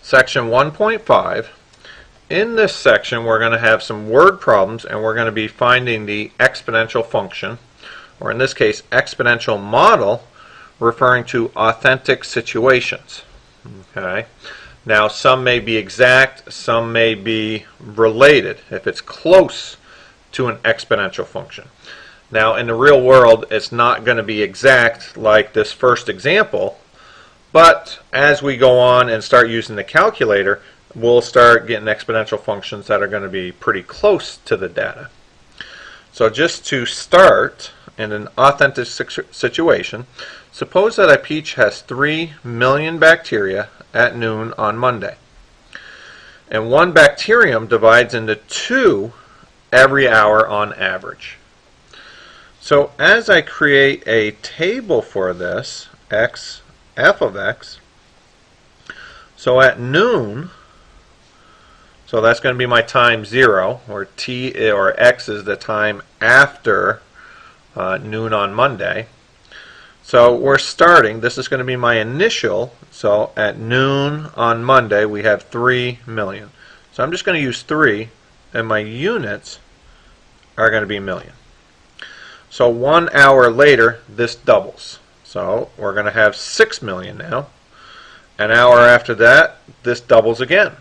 Section 1.5. In this section we're going to have some word problems, and we're going to be finding the exponential function, or in this case exponential model, referring to authentic situations. Okay. Now some may be exact, some may be related if it's close to an exponential function. Now in the real world it's not going to be exact like this first example, but as we go on and start using the calculator, we'll start getting exponential functions that are going to be pretty close to the data. So just to start, in an authentic situation, suppose that a peach has 3 million bacteria at noon on Monday. And one bacterium divides into 2 every hour on average. So as I create a table for this, f of x, so at noon, so that's going to be my time 0, or t or x is the time after noon on Monday. So we're starting, this is going to be my initial, so at noon on Monday we have 3 million. So I'm just going to use 3, and my units are going to be million. So 1 hour later this doubles. So we're going to have 6 million now. An hour after that this doubles again.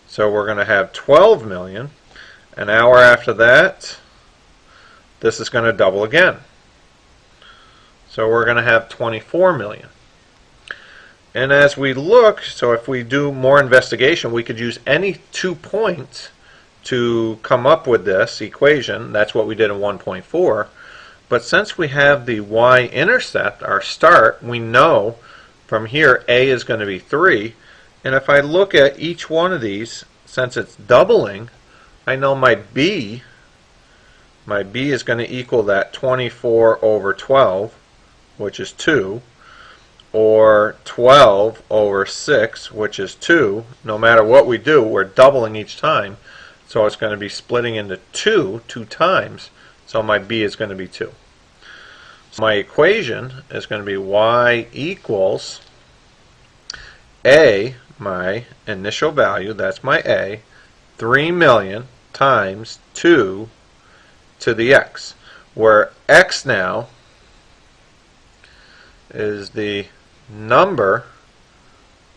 So we're going to have 12 million. An hour after that, this is going to double again. So we're going to have 24 million. And as we look, so if we do more investigation, we could use any 2 points to come up with this equation. That's what we did in 1.4. But since we have the y-intercept, our start, we know from here a is going to be 3. And if I look at each one of these, since it's doubling, I know my b is going to equal that 24 over 12, which is 2, or 12 over 6, which is 2. No matter what we do, we're doubling each time. So it's going to be splitting into 2 times. So my b is going to be 2. So my equation is going to be y equals a, my initial value, that's my a, 3 million times 2 to the x, where x now is the number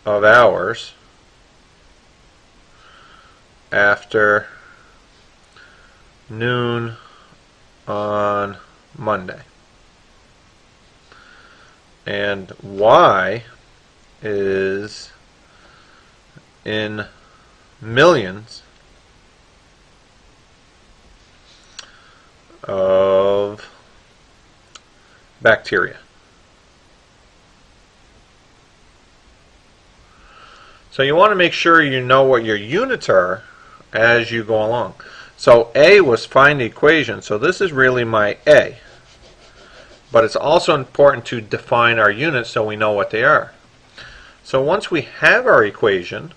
of hours after noon on Monday, and y is in millions of bacteria. So you want to make sure you know what your units are as you go along. So a was find the equation, so this is really my a. But it's also important to define our units so we know what they are. So once we have our equation,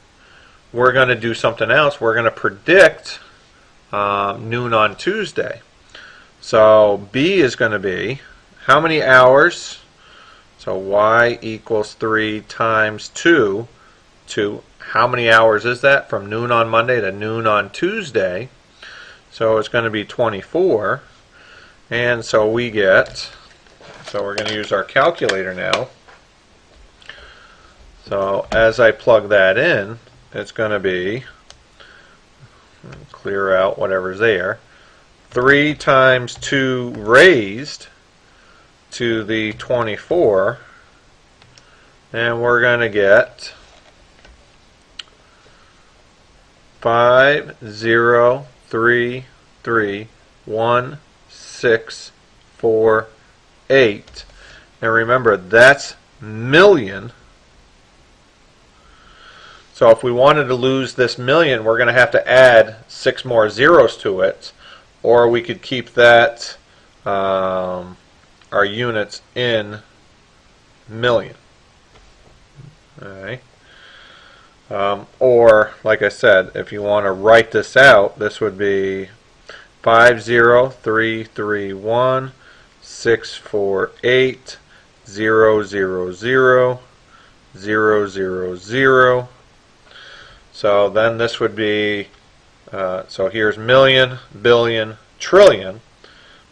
we're going to do something else. We're going to predict noon on Tuesday. So b is going to be how many hours? So y equals 3 times 2 to how many hours is that from noon on Monday to noon on Tuesday? So it's going to be 24. And so we get, so we're going to use our calculator now. So as I plug that in, it's going to be, clear out whatever's there, 3 times 2 raised to the 24, and we're going to get 5033164 and remember that's million. So if we wanted to lose this million, we're going to have to add 6 more zeros to it, or we could keep that our units in million. Alright. Or, like I said, if you want to write this out, this would be 503316480000000 So then this would be, so here's million, billion, trillion.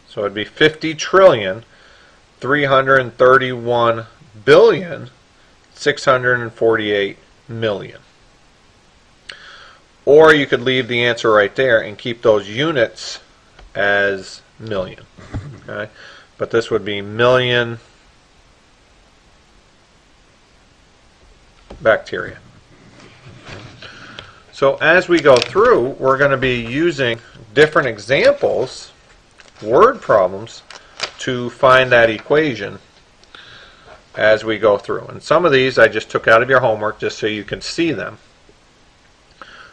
So it'd be 50 trillion, 331 billion, 648 million. Or you could leave the answer right there and keep those units as million. Okay? But this would be million bacteria. So as we go through, we're going to be using different examples, word problems, to find that equation as we go through. And some of these I just took out of your homework just so you can see them.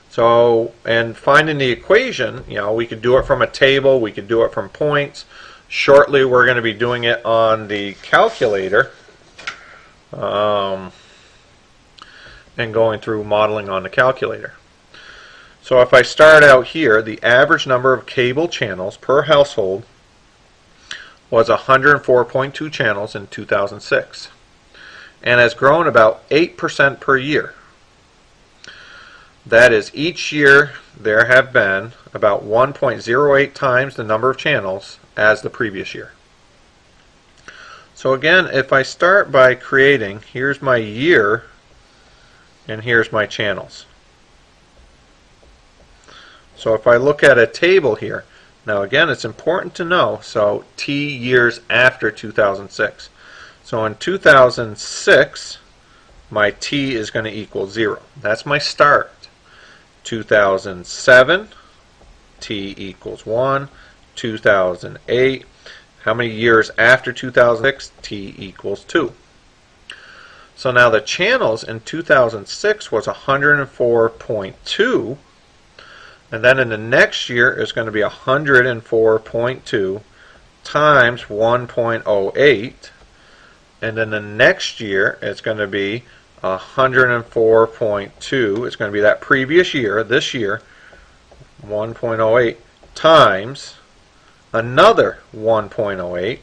So, and finding the equation, you know, we could do it from a table, we could do it from points. Shortly we're going to be doing it on the calculator and going through modeling on the calculator. So if I start out here, the average number of cable channels per household was 104.2 channels in 2006 and has grown about 8% per year. That is, each year there have been about 1.08 times the number of channels as the previous year. So again, if I start by creating, here's my year and here's my channels. So if I look at a table here, now again it's important to know, so T years after 2006. So in 2006, my T is going to equal 0. That's my start. 2007, T equals 1. 2008, how many years after 2006? T equals 2. So now the channels in 2006 was 104.2, and then in the next year is going to be 104.2 times 1.08, and then the next year it's going to be 104.2. It's going to be that previous year, this year, 1.08 times another 1.08,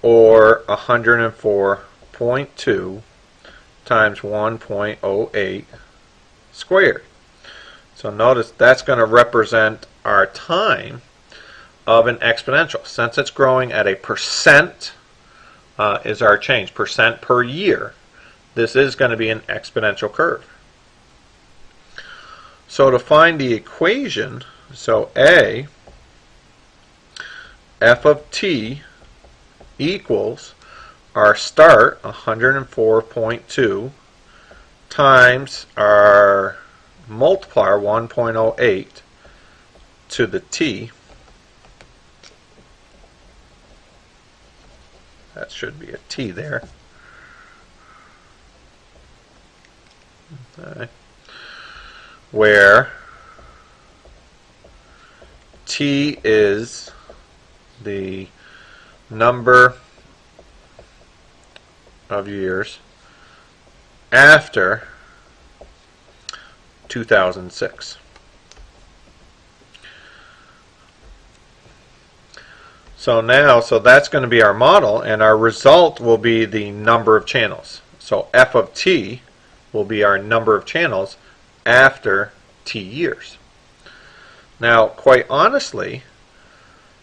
or 104.2 times 1.08 squared. So notice that's going to represent our time of an exponential. Since it's growing at a percent is our change, percent per year, this is going to be an exponential curve. So to find the equation, so A, f of t equals our start, 104.2, times our multiplier, 1.08, to the t. That should be a t there. Okay. Where t is the number of years after 2006. So now, so that's going to be our model, and our result will be the number of channels. So f of t will be our number of channels after t years. Now, quite honestly,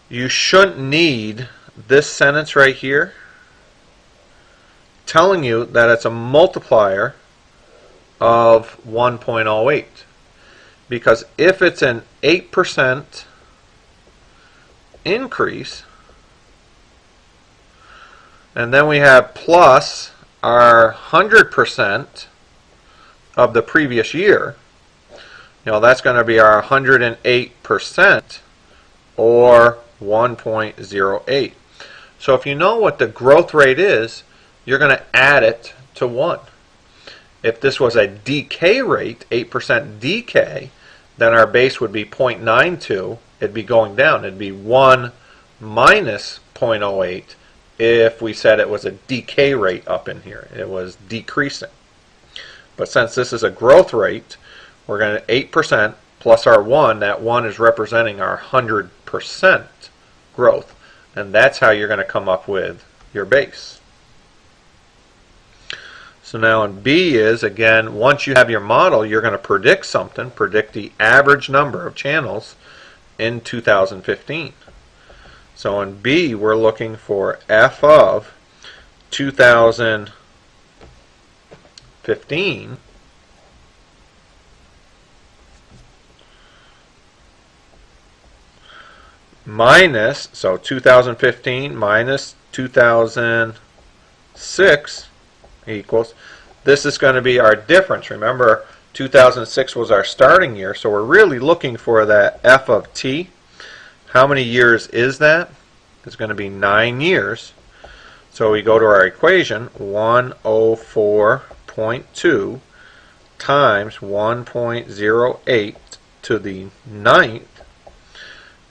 you shouldn't need this sentence right here telling you that it's a multiplier of 1.08, because if it's an 8% increase, and then we have plus our 100% of the previous year, you know, that's going to be our 108%, or 1.08. So if you know what the growth rate is, you're going to add it to 1. If this was a decay rate, 8% decay, then our base would be 0.92. It'd be going down. It'd be 1 minus 0.08 if we said it was a decay rate up in here. It was decreasing. But since this is a growth rate, we're going to 8% plus our 1. That 1 is representing our 100% growth. And that's how you're going to come up with your base. So now in B is, again, once you have your model, you're going to predict something, predict the average number of channels in 2015. So in B, we're looking for F of 2015 minus, so 2015 minus 2006 equals, this is going to be our difference. Remember, 2006 was our starting year, so we're really looking for that F of t. How many years is that? It's going to be 9 years. So we go to our equation, 104.2 times 1.08 to the 9th.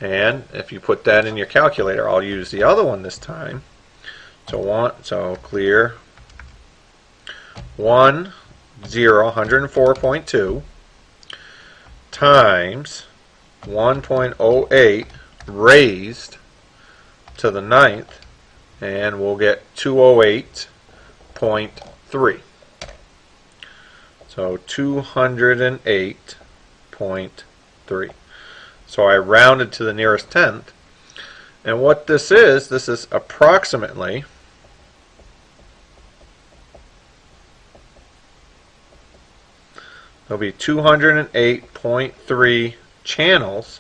And if you put that in your calculator, I'll use the other one this time. So clear 104.2 times 1.08 raised to the 9th, and we'll get 208.3. So 208.3. So I rounded to the nearest tenth. And what this is approximately there'll be 208.3 channels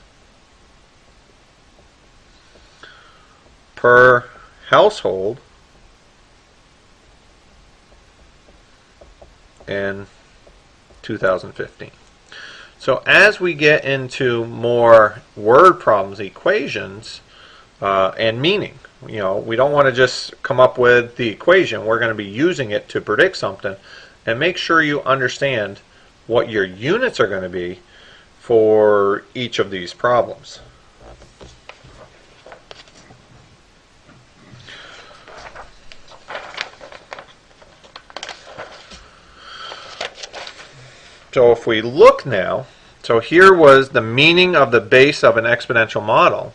per household in 2015. So as we get into more word problems, equations, and meaning, we don't want to just come up with the equation. We're going to be using it to predict something, and make sure you understand what your units are going to be for each of these problems. So if we look now, so here was the meaning of the base of an exponential model.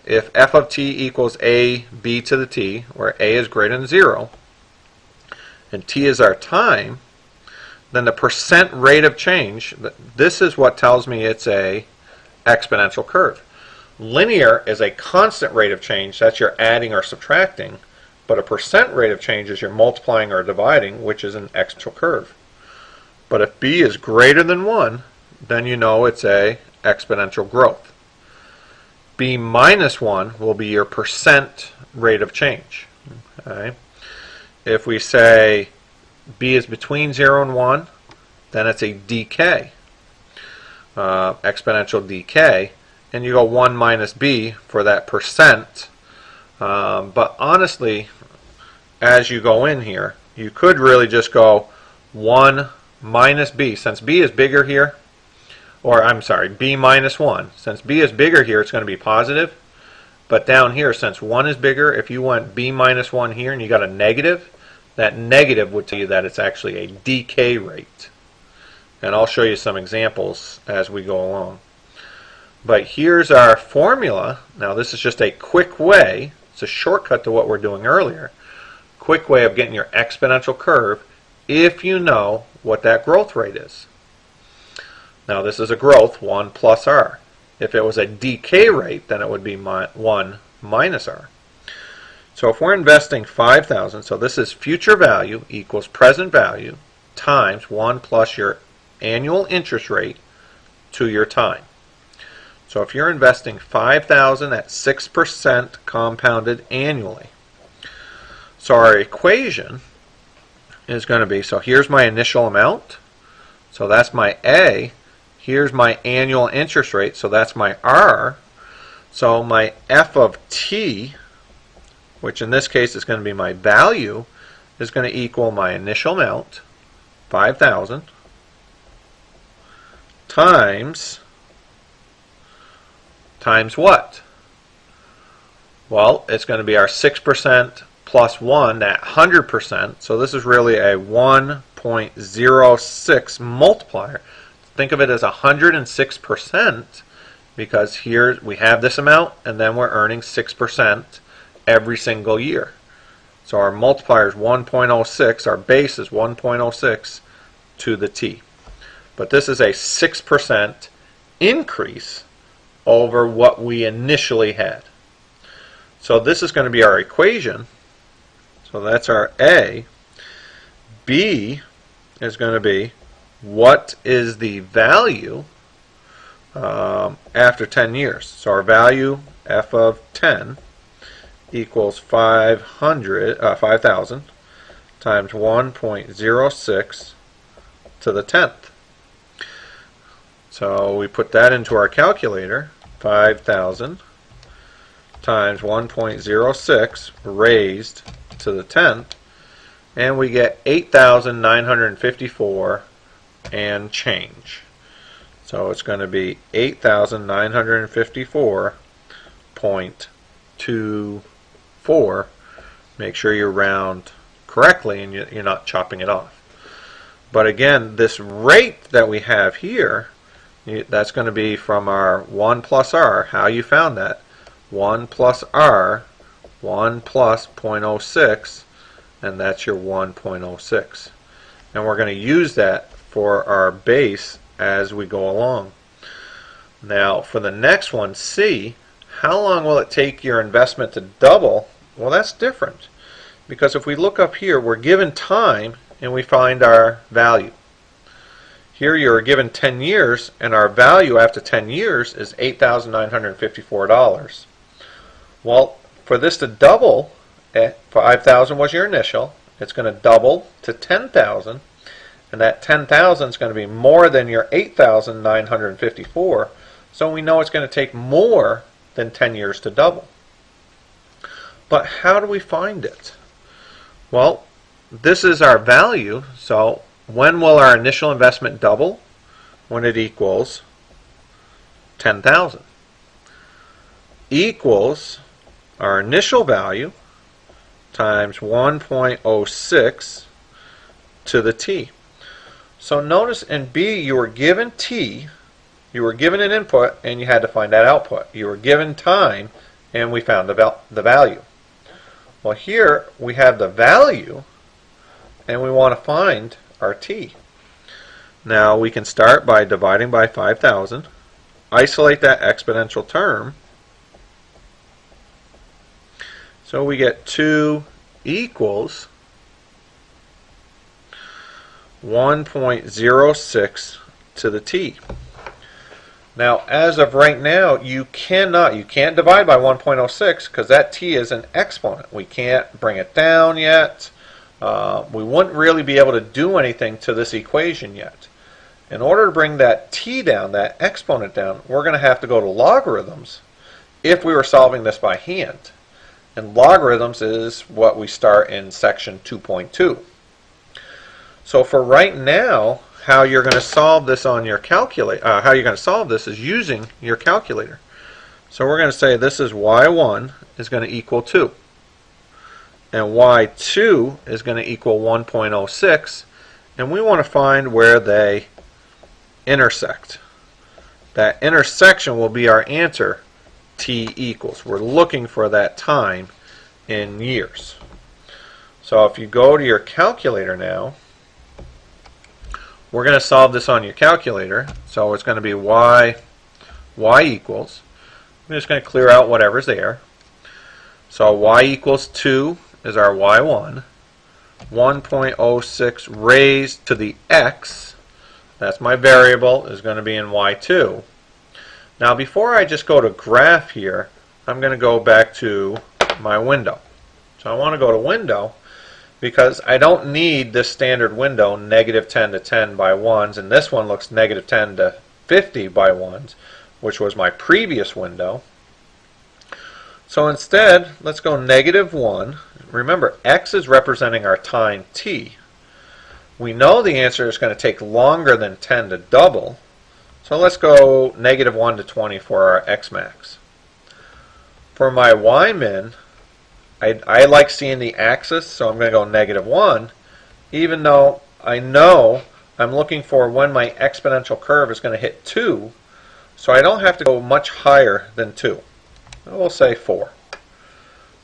If f of t equals a b to the t, where a is greater than 0, and t is our time, then the percent rate of change, this is what tells me it's a exponential curve. Linear is a constant rate of change, that's your adding or subtracting, but a percent rate of change is your multiplying or dividing, which is an exponential curve. But if b is greater than 1, then you know it's a exponential growth. b minus 1 will be your percent rate of change. Okay? If we say b is between 0 and 1, then it's a decay, exponential decay, and you go 1 minus b for that percent. But honestly, as you go in here, you could really just go 1 minus b, since b is bigger here, or I'm sorry, b minus 1. Since b is bigger here, it's going to be positive. But down here, since 1 is bigger, if you went b minus 1 here and you got a negative, that negative would tell you that it's actually a decay rate. And I'll show you some examples as we go along. But here's our formula. Now this is just a quick way, it's a shortcut to what we're doing earlier. Quick way of getting your exponential curve if you know what that growth rate is. Now this is a growth, 1 plus r. If it was a decay rate, then it would be 1 minus r. So if we're investing 5,000, so this is future value equals present value times 1 plus your annual interest rate to your time. So if you're investing 5,000 at 6% compounded annually, so our equation is going to be, so here's my initial amount, so that's my A. Here's my annual interest rate, so that's my R. So my f of t, which in this case is going to be my value, is going to equal my initial amount, 5,000, times what? Well, it's going to be our 6% plus 1, that 100%. So this is really a 1.06 multiplier. Think of it as 106%, because here we have this amount and then we're earning 6% every single year. So our multiplier is 1.06, our base is 1.06 to the t. But this is a 6% increase over what we initially had. So this is going to be our equation. So that's our A. B is going to be what is the value after 10 years. So our value, f of 10, equals 5,000 times 1.06 to the 10th. So we put that into our calculator, 5,000 times 1.06 raised to the 10th, and we get 8,954 and change. So it's going to be 8,954.24. Make sure you round correctly and you're not chopping it off. But again, this rate that we have here, that's going to be from our 1 plus r. How you found that? 1 plus r, 1 plus 0.06, and that's your 1.06. And we're going to use that for our base as we go along. Now, for the next one, C, how long will it take your investment to double? Well, that's different. Because if we look up here, we're given time and we find our value. Here you're given 10 years, and our value after 10 years is $8,954. Well, for this to double, 5,000 was your initial, it's going to double to 10,000, and that 10,000 is going to be more than your 8,954, so we know it's going to take more than 10 years to double. But how do we find it? Well, this is our value, so when will our initial investment double? When it equals 10,000. Equals our initial value times 1.06 to the t. So notice in B you were given t, you were given an input, and you had to find that output. You were given time, and we found the value. Well, here we have the value, and we want to find our t. Now we can start by dividing by 5,000, isolate that exponential term, so we get 2 equals 1.06 to the t. Now, as of right now, you can't divide by 1.06 because that t is an exponent. We can't bring it down yet. We wouldn't really be able to do anything to this equation yet. In order to bring that t down, that exponent down, we're going to have to go to logarithms if we were solving this by hand. And logarithms is what we start in section 2.2. So for right now, how you're going to solve this on your calculator, how you're going to solve this is using your calculator. So we're going to say this is y1 is going to equal 2. And y2 is going to equal 1.06, and we want to find where they intersect. That intersection will be our answer, t equals. We're looking for that time in years. So if you go to your calculator now, we're going to solve this on your calculator. So it's going to be y equals. I'm just going to clear out whatever's there. So y equals 2 is our y1. 1.06 raised to the x, that's my variable, is going to be in y2. Now before I just go to graph here, I'm going to go back to my window. So I want to go to window because I don't need this standard window -10 to 10 by 1s, and this one looks -10 to 50 by 1s, which was my previous window. So instead, let's go -1. Remember, x is representing our time t. We know the answer is going to take longer than 10 to double. So let's go -1 to 20 for our x max. For my y min, I like seeing the axis, so I'm going to go -1, even though I know I'm looking for when my exponential curve is going to hit 2, so I don't have to go much higher than 2. We'll say 4.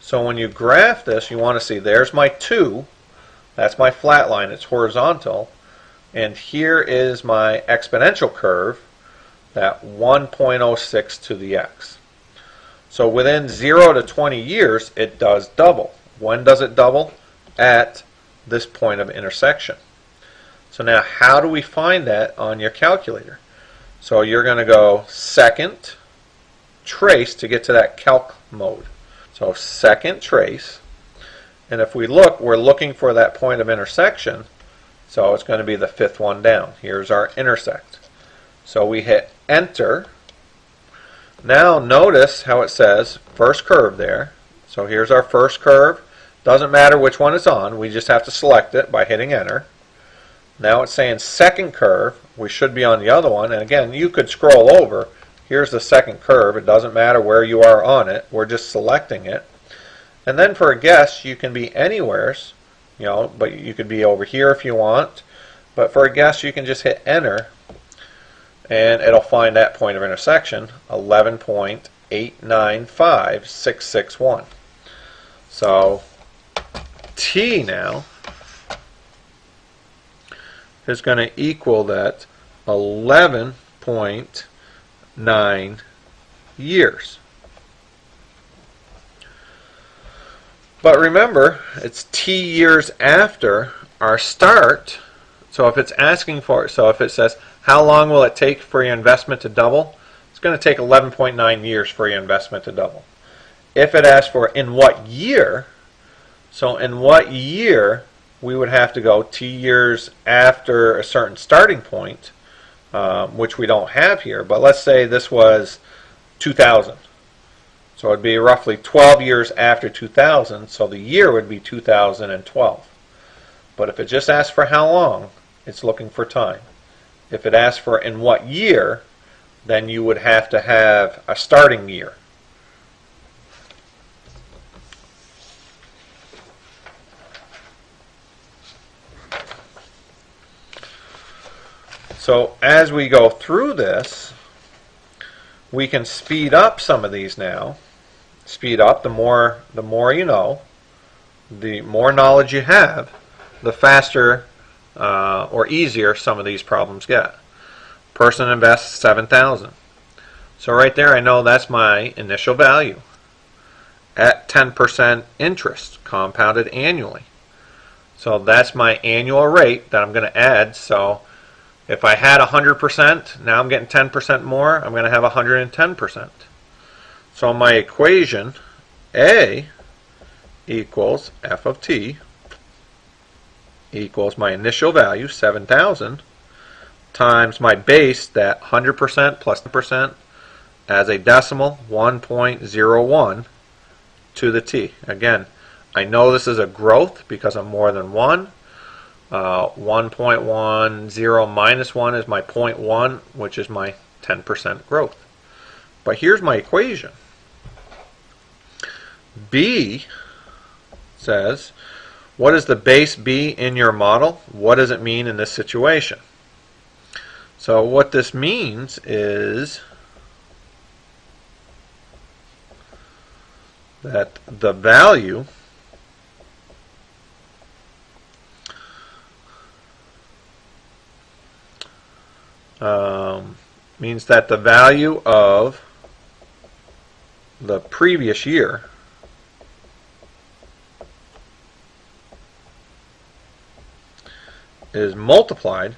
So when you graph this, you want to see there's my 2. That's my flat line. It's horizontal. And here is my exponential curve, that 1.06 to the x. So within 0 to 20 years, it does double. When does it double? At this point of intersection. So now how do we find that on your calculator? So you're going to go second trace to get to that calc mode. So second trace, and if we look, we're looking for that point of intersection, so it's going to be the 5th one down. Here's our intersect. So we hit enter. Now notice how it says first curve there. So here's our first curve. Doesn't matter which one it's on, we just have to select it by hitting enter. Now it's saying second curve. We should be on the other one, and again, you could scroll over. Here's the second curve. It doesn't matter where you are on it. We're just selecting it. And then for a guess, you can be anywheres, but you could be over here if you want. But for a guess, you can just hit enter, and it'll find that point of intersection, 11.895661. So T now is going to equal that 11.9 years. But remember, it's T years after our start. So if it's asking for, so if it says, how long will it take for your investment to double? It's going to take 11.9 years for your investment to double. If it asks for in what year, so in what year, we would have to go T years after a certain starting point, which we don't have here. But let's say this was 2000. So it would be roughly 12 years after 2000, so the year would be 2012. But if it just asks for how long, it's looking for time. If it asks for in what year, then you would have to have a starting year. So as we go through this, we can speed up some of these now. Speed up, the more you know, the more knowledge you have, the faster or easier some of these problems get. Person invests $7,000. So right there I know that's my initial value at 10% interest compounded annually. So that's my annual rate that I'm going to add. So if I had 100%, now I'm getting 10% more, I'm going to have 110%. So my equation, A equals f of t equals my initial value, 7,000, times my base, that 100% plus 10%, as a decimal, 1.01 to the t. Again, I know this is a growth because I'm more than 1. 1.10 minus 1 is my 0.1, which is my 10% growth. But here's my equation. B says, what is the base B in your model? What does it mean in this situation? So what this means is that the value means that the value of the previous year is multiplied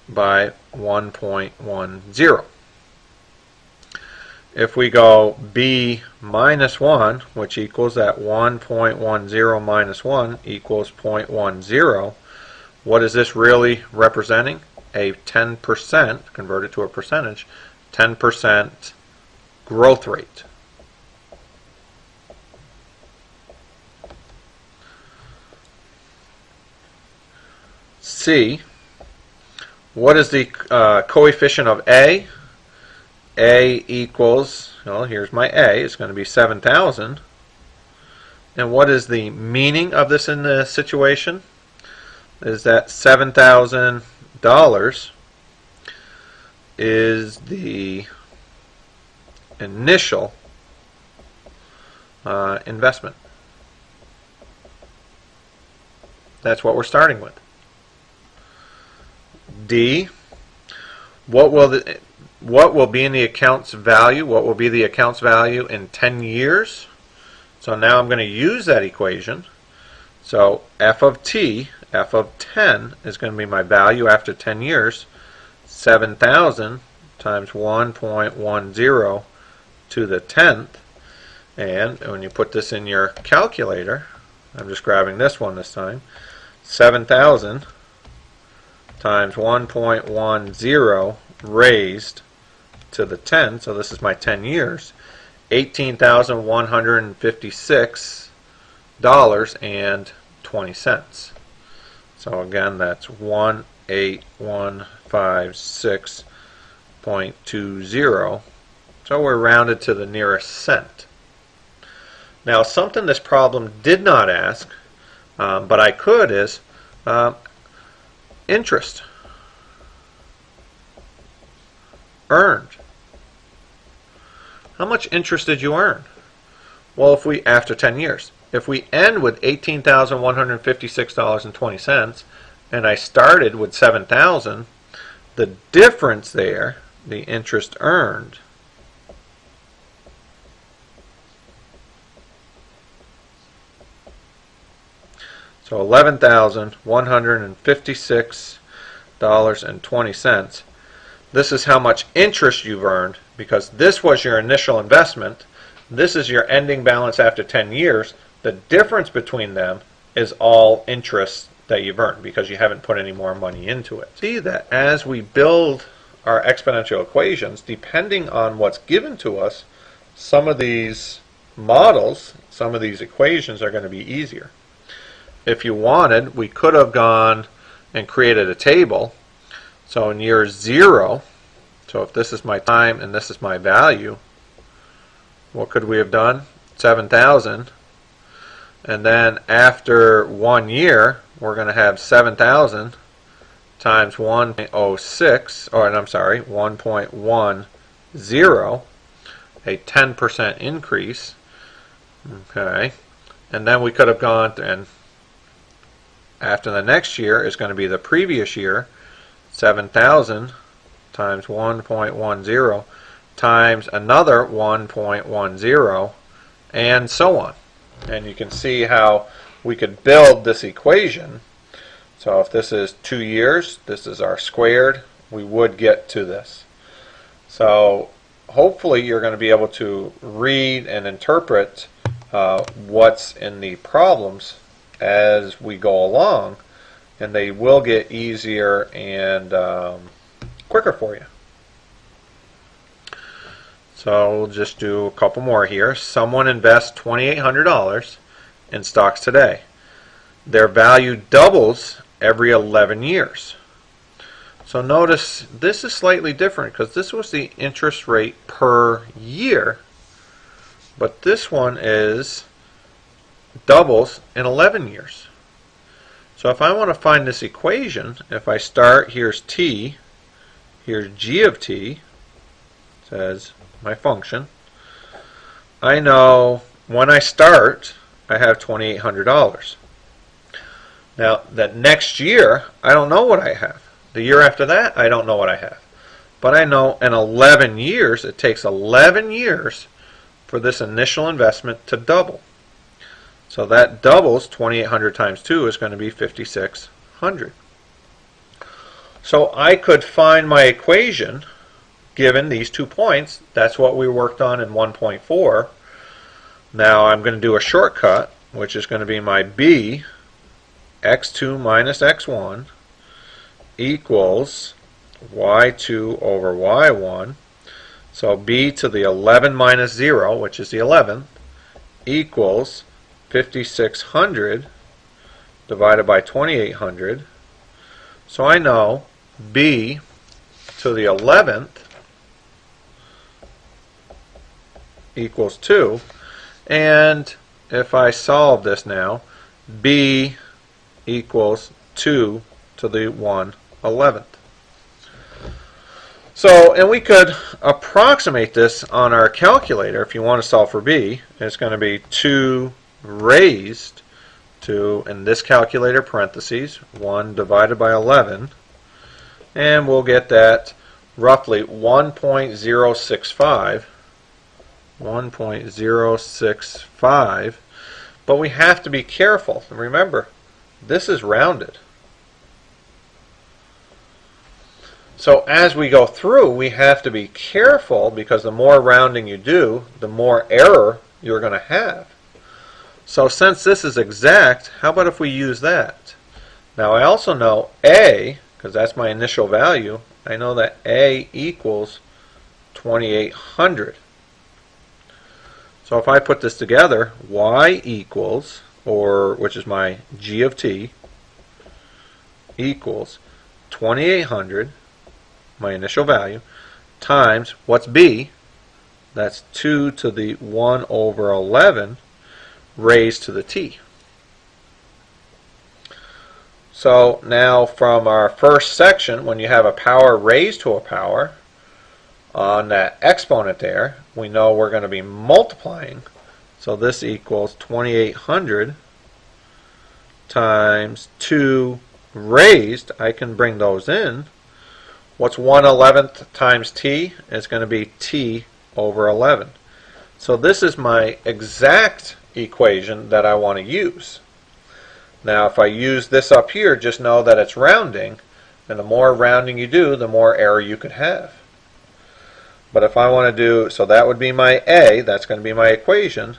by 1.10. If we go B minus 1, which equals that 1.10 minus 1 equals 0.10, what is this really representing? A 10%, converted to a percentage, 10% growth rate. C, what is the coefficient of A? A equals, well, here's my A, it's going to be 7,000. And what is the meaning of this in the situation? Is that $7,000 is the initial investment. That's what we're starting with. D, what will be in the account's value? What will be the account's value in 10 years? So now I'm going to use that equation. So f of t, f of 10, is going to be my value after 10 years. 7,000 times 1.10 to the 10th. And when you put this in your calculator, I'm just grabbing this one this time, 7,000 times 1.10 raised to the 10, so this is my 10 years, $18,156.20. So again, that's 18156.20. So we're rounded to the nearest cent. Now, something this problem did not ask, but I could, is interest earned. How much interest did you earn? Well, if we, after 10 years, if we end with $18,156.20 and I started with 7,000, the difference there, the interest earned, so $11,156.20. This is how much interest you've earned, because this was your initial investment. This is your ending balance after 10 years. The difference between them is all interest that you've earned because you haven't put any more money into it. See that as we build our exponential equations, depending on what's given to us, some of these models, some of these equations are going to be easier. If you wanted, we could have gone and created a table. So in year 0, so if this is my time and this is my value, what could we have done? 7,000. And then after 1 year, we're going to have 7,000 times 1.06, or I'm sorry, 1.10, a 10% increase. Okay. And then we could have gone, and after the next year is going to be the previous year, 7,000 times 1.10 times another 1.10, and so on. And you can see how we could build this equation. So if this is 2 years, this is our squared, we would get to this. So hopefully you're going to be able to read and interpret what's in the problems as we go along, and they will get easier and quicker for you. So we'll just do a couple more here. Someone invests $2,800 in stocks today. Their value doubles every 11 years. So notice this is slightly different because this was the interest rate per year, but this one is doubles in 11 years. So if I want to find this equation, if I start, here's t, here's g of t, says my function. I know when I start, I have $2,800. Now, that next year, I don't know what I have. The year after that, I don't know what I have. But I know in 11 years, it takes 11 years for this initial investment to double. So that doubles, 2,800 times 2 is going to be 5,600. So I could find my equation given these 2 points. That's what we worked on in 1.4. Now I'm going to do a shortcut, which is going to be my b, x2 minus x1 equals y2 over y1. So b to the 11 minus 0, which is the 11th, equals 5,600 divided by 2,800. So I know b to the 11th equals 2. And if I solve this now, b equals 2 to the 1/11. So, and we could approximate this on our calculator if you want to solve for b. It's going to be 2 raised to, in this calculator, parentheses, 1 divided by 11. And we'll get that roughly 1.065. 1.065. But we have to be careful. And remember, this is rounded. So as we go through, we have to be careful because the more rounding you do, the more error you're going to have. So since this is exact, how about if we use that? Now I also know A, because that's my initial value, I know that A equals 2800. So if I put this together, Y equals, or which is my G of T, equals 2800, my initial value, times what's B? That's 2 to the 1 over 11 raised to the T. So now from our first section, when you have a power raised to a power, on that exponent there, we know we're going to be multiplying. So this equals 2800 times 2 raised. I can bring those in. What's 1/11 times t? It's going to be t over 11. So this is my exact equation that I want to use. Now if I use this up here, just know that it's rounding, and the more rounding you do, the more error you could have. But if I want to do, so that would be my A, that's going to be my equation.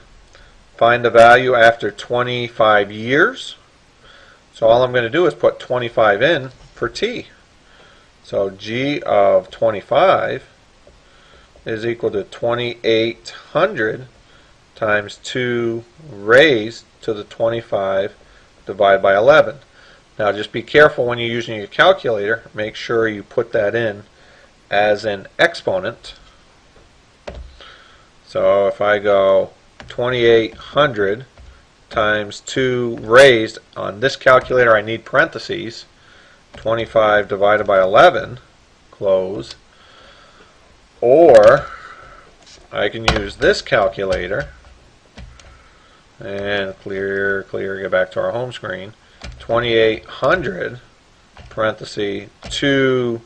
Find the value after 25 years. So all I'm going to do is put 25 in for t. So G of 25 is equal to 2800 times 2 raised to the 25 divided by 11. Now just be careful when you're using your calculator. Make sure you put that in as an exponent. So if I go 2800 times 2 raised, on this calculator I need parentheses, 25 divided by 11, close, or I can use this calculator and clear, get back to our home screen, 2800 parenthesis 2.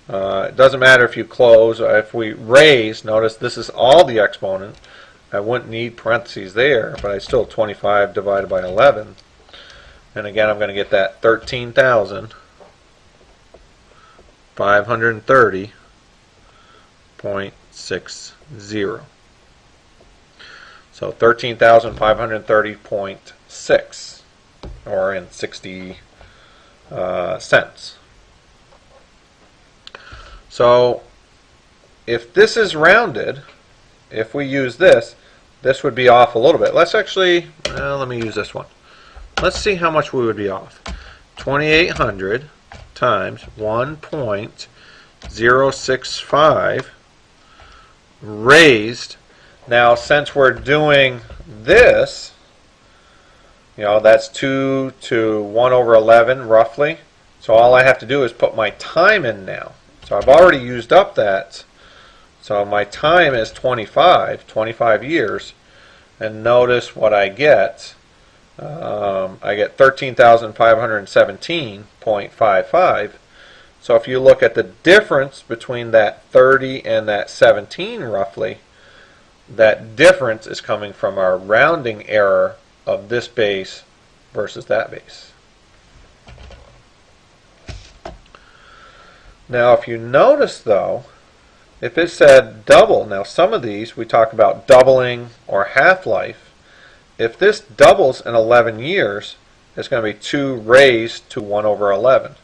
It doesn't matter if you close. If we raise, notice this is all the exponent. I wouldn't need parentheses there, but I still 25 divided by 11. And again, I'm going to get that 13,530.60. So 13,530.6, or in 60 cents. So if this is rounded, if we use this, this would be off a little bit. Let's actually, let me use this one. Let's see how much we would be off. 2800 times 1.065 raised. Now since we're doing this, that's 2 to 1 over 11 roughly. So all I have to do is put my time in now. So I've already used up that. So my time is 25 years. And notice what I get. I get 13,517.55. So if you look at the difference between that 30 and that 17 roughly, that difference is coming from our rounding error of this base versus that base. Now if you notice though, if it said double, now some of these we talk about doubling or half-life. If this doubles in 11 years, it's going to be 2 raised to 1 over 11.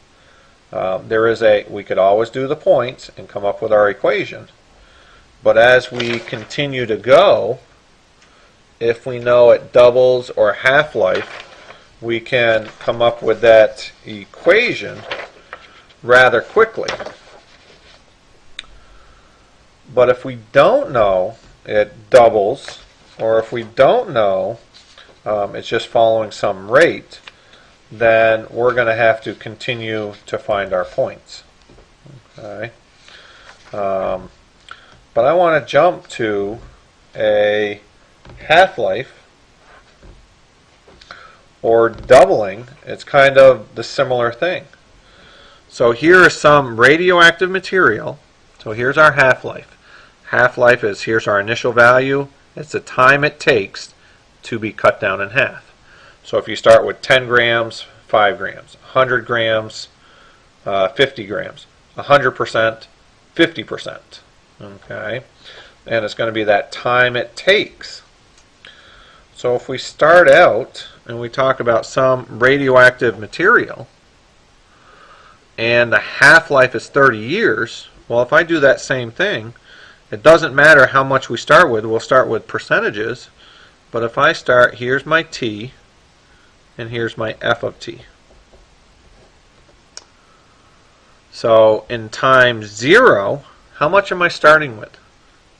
We could always do the points and come up with our equation. But as we continue to go, if we know it doubles or half-life, we can come up with that equation rather quickly. But if we don't know it doubles, or if we don't know it's just following some rate, then we're going to have to continue to find our points. Okay. But I want to jump to a half-life or doubling. It's kind of the similar thing. So here is some radioactive material. So here's our half-life. Half-life is, here's our initial value. It's the time it takes to be cut down in half. So if you start with 10 grams, 5 grams, 100 grams, 50 grams, 100%, 50%. Okay? And it's going to be that time it takes. So if we start out and we talk about some radioactive material, and the half-life is 30 years, well, if I do that same thing, it doesn't matter how much we start with. We'll start with percentages. But if I start, here's my T, and here's my F of T. So in time 0, how much am I starting with?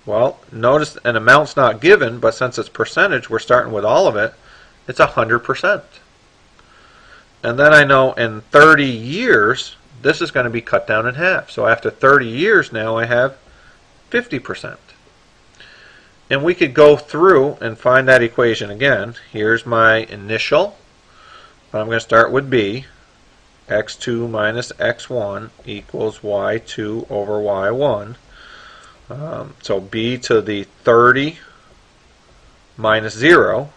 Well, notice an amount's not given, but since it's percentage, we're starting with all of it. It's 100%. And then I know in 30 years, this is going to be cut down in half. So after 30 years now, I have 50%. And we could go through and find that equation again. Here's my initial. I'm going to start with B. x2 minus x1 equals y2 over y1. So B to the 30 minus 0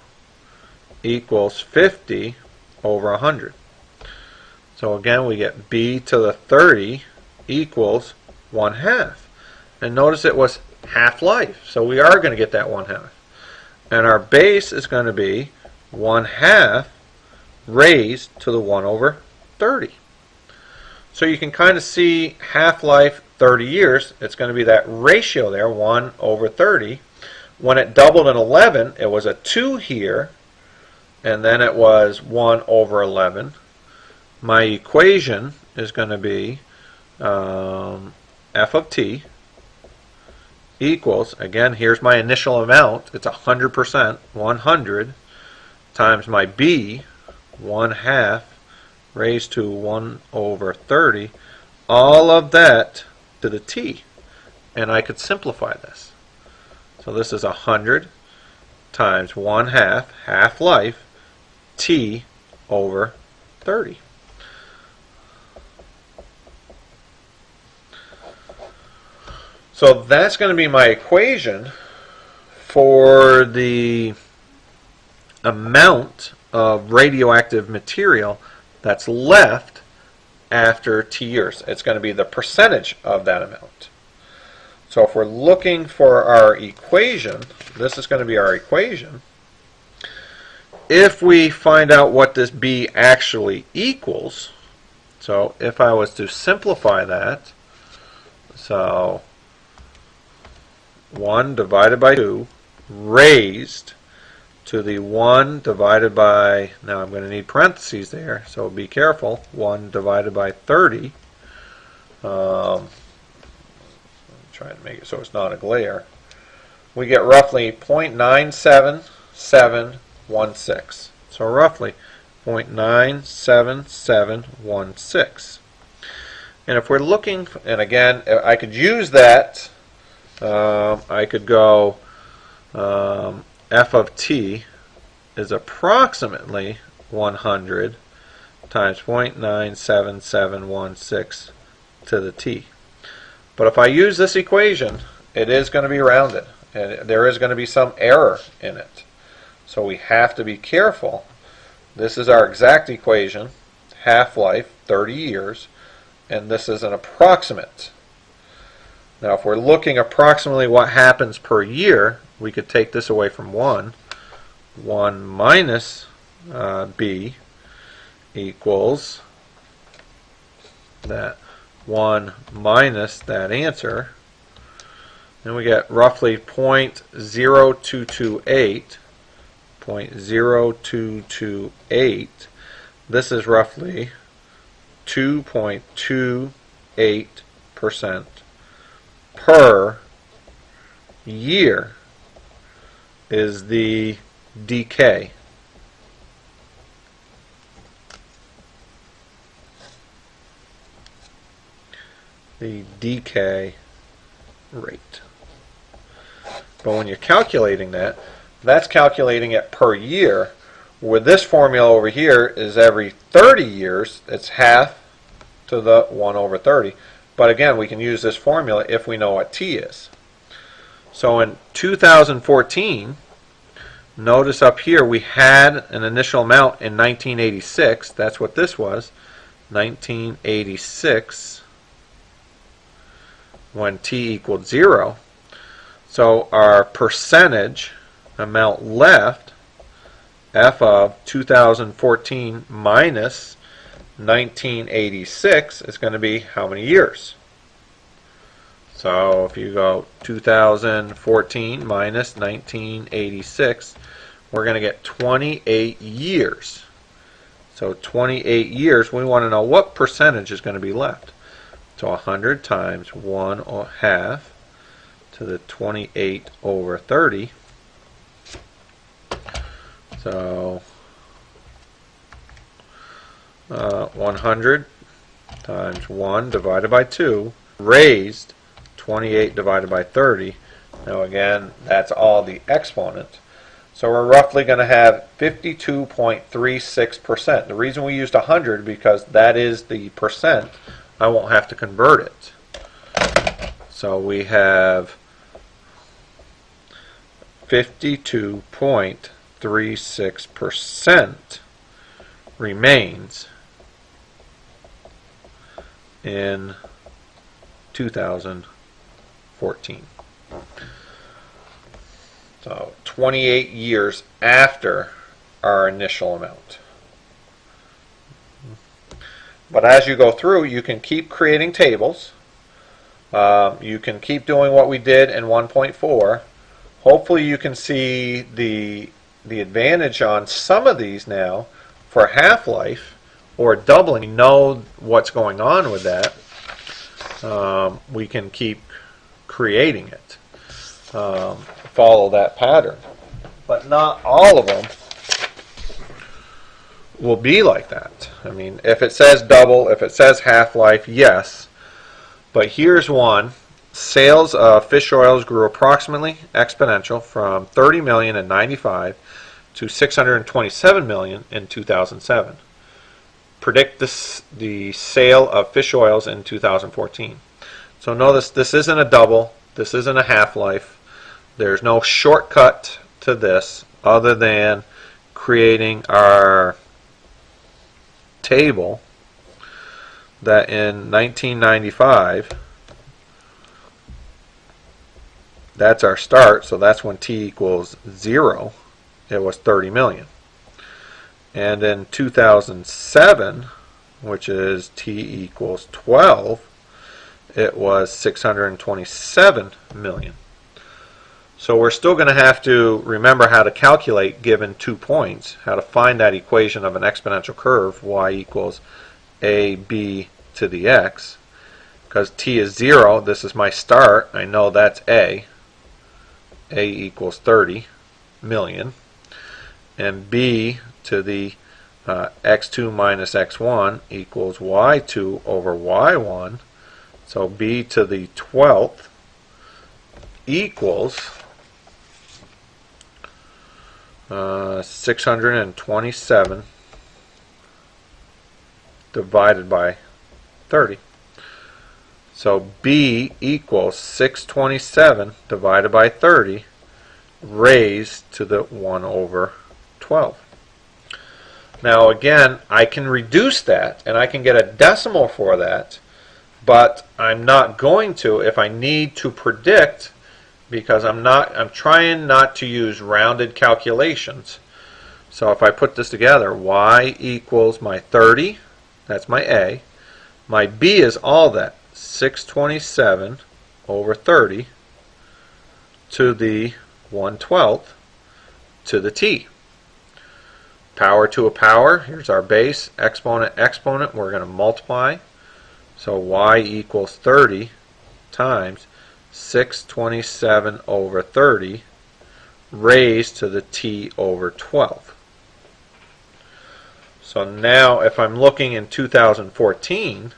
equals 50 over 100. So again, we get B to the 30 equals 1/2. And notice it was half-life, so we are going to get that 1/2. And our base is going to be 1/2 raised to the 1 over 30. So you can kind of see half-life 30 years, it's going to be that ratio there, 1 over 30. When it doubled in 11, it was a 2 here, and then it was 1 over 11. My equation is going to be f of t equals, again, here's my initial amount, it's 100%, 100, times my b, 1/2, raised to 1 over 30, all of that to the t. And I could simplify this. So this is 100 times 1/2, half-life, t over 30. So that's going to be my equation for the amount of radioactive material that's left after T years. It's going to be the percentage of that amount. So if we're looking for our equation, this is going to be our equation. If we find out what this B actually equals, so if I was to simplify that, so 1 divided by 2 raised to the 1 divided by, now I'm going to need parentheses there, so be careful, 1 divided by 30. I'm trying to make it so it's not a glare. We get roughly 0.97716. So roughly 0.97716. And if we're looking, and again, I could use that. I could go f of t is approximately 100 times 0.97716 to the t. But if I use this equation, it is going to be rounded, and there is going to be some error in it. So we have to be careful. This is our exact equation, half-life, 30 years, and this is an approximate. Now, if we're looking approximately what happens per year, we could take this away from 1. 1 minus b equals that 1 minus that answer. And we get roughly 0.0228. 0.0228. This is roughly 2.28% per year is the decay. The decay rate. But when you're calculating that, that's calculating it per year. With this formula over here is every 30 years, it's half to the 1 over 30. But again, we can use this formula if we know what t is. So in 2014, notice up here we had an initial amount in 1986. That's what this was, 1986, when t equaled 0. So our percentage amount left, f of 2014 minus 1986, is going to be how many years? So if you go 2014 minus 1986, we're going to get 28 years. So 28 years, we want to know what percentage is going to be left. So 100 times 1/2 to the 28 over 30. So 100 times 1 divided by 2 raised 28 divided by 30. Now again, that's all the exponent. So we're roughly going to have 52.36%. The reason we used 100 because that is the percent. I won't have to convert it. So we have 52.36% remains in 2014. So 28 years after our initial amount. But as you go through, you can keep creating tables. You can keep doing what we did in 1.4. Hopefully you can see the advantage on some of these now for half-life or doubling. We know what's going on with that. We can keep creating it. Follow that pattern. But not all of them will be like that. I mean, if it says double, if it says half-life, yes. But here's one. Sales of fish oils grew approximately exponential from 30 million in 95 to 627 million in 2007. Predict the sale of fish oils in 2014. So notice this isn't a double, this isn't a half-life. There's no shortcut to this other than creating our table that in 1995, that's our start, so that's when t equals 0. It was 30 million. And in 2007, which is t equals 12, it was 627 million. So we're still going to have to remember how to calculate, given 2 points, how to find that equation of an exponential curve, y equals ab to the x. Because t is 0, this is my start, I know that's a equals 30 million. And b to the x2 minus x1 equals y2 over y1. So b to the 12th equals 627 divided by 30. So b equals 627 divided by 30 raised to the 1 over 12. Now again, I can reduce that and I can get a decimal for that, but I'm not going to if I need to predict, because I'm trying not to use rounded calculations. So if I put this together, y equals my 30, that's my a. My b is all that, 627 over 30 to the 1/12 to the t. Power to a power, here's our base, exponent, exponent, we're going to multiply. So y equals 30 times 627 over 30 raised to the t over 12. So now if I'm looking in 2014,